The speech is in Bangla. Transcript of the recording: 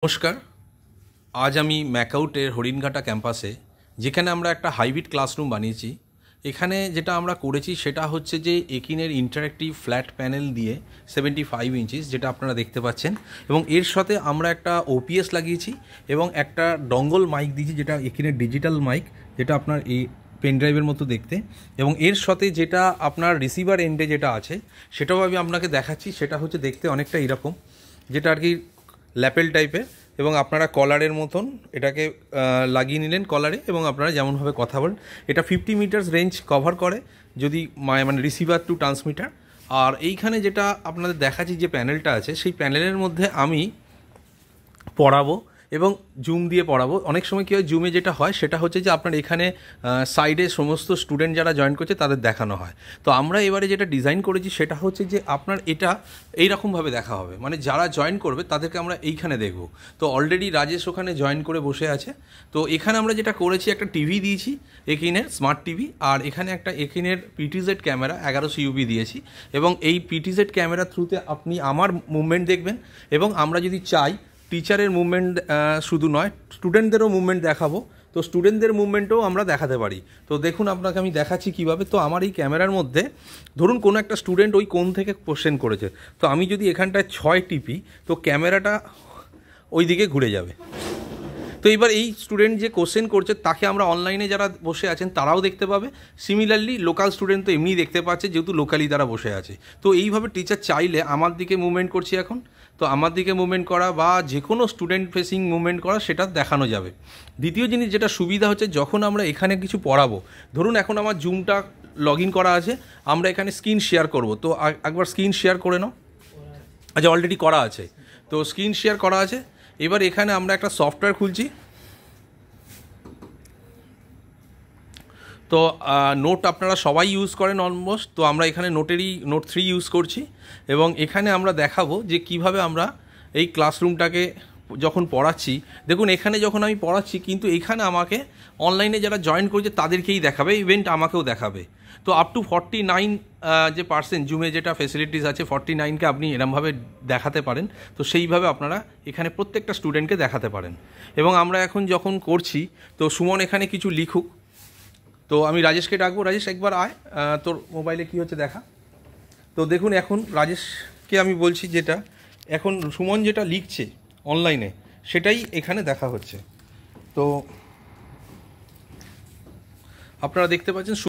নমস্কার। আজ আমি ম্যাকআউটের হরিণঘাটা ক্যাম্পাসে, যেখানে আমরা একটা হাইব্রিড ক্লাসরুম বানিয়েছি, এখানে যেটা আমরা করেছি সেটা হচ্ছে যে একিনের ইন্টারঅ্যাক্টিভ ফ্ল্যাট প্যানেল দিয়ে 75 ইঞ্চিস, যেটা আপনারা দেখতে পাচ্ছেন, এবং এর সাথে আমরা একটা ওপিএস লাগিয়েছি এবং একটা ডঙ্গল মাইক দিয়েছি, যেটা একিনের ডিজিটাল মাইক, যেটা আপনার এই পেন ড্রাইভের মতো দেখতে। এবং এর সাথে যেটা আপনার রিসিভার এন্ডে যেটা আছে সেটাও আমি আপনাকে দেখাচ্ছি। সেটা হচ্ছে দেখতে অনেকটা এরকম, যেটা আর কি ল্যাপেল টাইপের, এবং আপনারা কলারের মতন এটাকে লাগিয়ে নিলেন কলারে, এবং আপনারা যেমনভাবে কথা বলেন। এটা 50 মিটার্স রেঞ্জ কভার করে, যদি মানে রিসিভার টু ট্রান্সমিটার। আর এইখানে যেটা আপনাদের দেখাচ্ছি যে প্যানেলটা আছে, সেই প্যানেলের মধ্যে আমি পড়াবো এবং জুম দিয়ে পড়াবো। অনেক সময় কী হয়, জুমে যেটা হয় সেটা হচ্ছে যে আপনার এখানে সাইডে সমস্ত স্টুডেন্ট যারা জয়েন করছে তাদের দেখানো হয়। তো আমরা এবারে যেটা ডিজাইন করেছি সেটা হচ্ছে যে আপনার এটা এইরকমভাবে দেখা হবে, মানে যারা জয়েন করবে তাদেরকে আমরা এইখানে দেখব। তো অলরেডি রাজেশ ওখানে জয়েন করে বসে আছে। তো এখানে আমরা যেটা করেছি, একটা টিভি দিয়েছি একিনের স্মার্ট টিভি, আর এখানে একটা একিনের পিটিজেড ক্যামেরা 1100 ইউবি দিয়েছি, এবং এই পিটিজেড ক্যামেরার থ্রুতে আপনি আমার মুভমেন্ট দেখবেন, এবং আমরা যদি চাই টিচারের মুভমেন্ট শুধু নয়, স্টুডেন্টদেরও মুভমেন্ট দেখাবো। তো স্টুডেন্টদের মুভমেন্টও আমরা দেখাতে পারি। তো দেখুন আপনাকে আমি দেখাচ্ছি কীভাবে। তো আমার এই ক্যামেরার মধ্যে ধরুন কোনো একটা স্টুডেন্ট ওই কোণ থেকে কোশ্চেন করেছে, তো আমি যদি এখানটায় 6 টিপি, তো ক্যামেরাটা ওই দিকে ঘুরে যাবে। তো এবার এই স্টুডেন্ট যে কোশ্চেন করছে তাকে আমরা অনলাইনে যারা বসে আছেন তারাও দেখতে পাবে। সিমিলারলি লোকাল স্টুডেন্ট তো এমনিই দেখতে পাচ্ছে, যেহেতু লোকালি তারা বসে আছে। তো এইভাবে টিচার চাইলে আমার দিকে মুভমেন্ট করছি এখন, তো আমার দিকে মুভমেন্ট করা বা যে কোনো স্টুডেন্ট ফেসিং মুভমেন্ট করা সেটা দেখানো যাবে। দ্বিতীয় জিনিস যেটা সুবিধা হচ্ছে, যখন আমরা এখানে কিছু পড়াবো, ধরুন এখন আমার জুমটা লগ ইন করা আছে, আমরা এখানে স্ক্রিন শেয়ার করব। তো একবার স্ক্রিন শেয়ার করে নাও। আচ্ছা, অলরেডি করা আছে, তো স্ক্রিন শেয়ার করা আছে। এবার এখানে আমরা একটা সফটওয়্যার খুলছি। তো নোট আপনারা সবাই ইউজ করেন অলমোস্ট, তো আমরা এখানে নোট 3 ইউজ করছি, এবং এখানে আমরা দেখাবো যে কিভাবে আমরা এই ক্লাসরুমটাকে যখন পড়াচ্ছি, দেখুন এখানে যখন আমি পড়াচ্ছি, কিন্তু এখানে আমাকে অনলাইনে যারা জয়েন করেছে তাদেরকেই দেখাবে, ইভেন্ট আমাকেও দেখাবে। তো আপ টু 49 যে পার্সেন্ট জুমে যেটা ফেসিলিটিস আছে, 49কে আপনি এরমভাবে দেখাতে পারেন। তো সেইভাবে আপনারা এখানে প্রত্যেকটা স্টুডেন্টকে দেখাতে পারেন। এবং আমরা এখন যখন করছি, তো সুমন এখানে কিছু লিখুক। তো আমি রাজেশকে ডাকবো। রাজেশ, একবার আয়, তোর মোবাইলে কি হচ্ছে দেখা। তো দেখুন এখন রাজেশকে আমি বলছি, যেটা এখন সুমন যেটা লিখছে অনলাইনে সেটাই এখানে দেখা হচ্ছে। তো আপনারা দেখতে পাচ্ছেন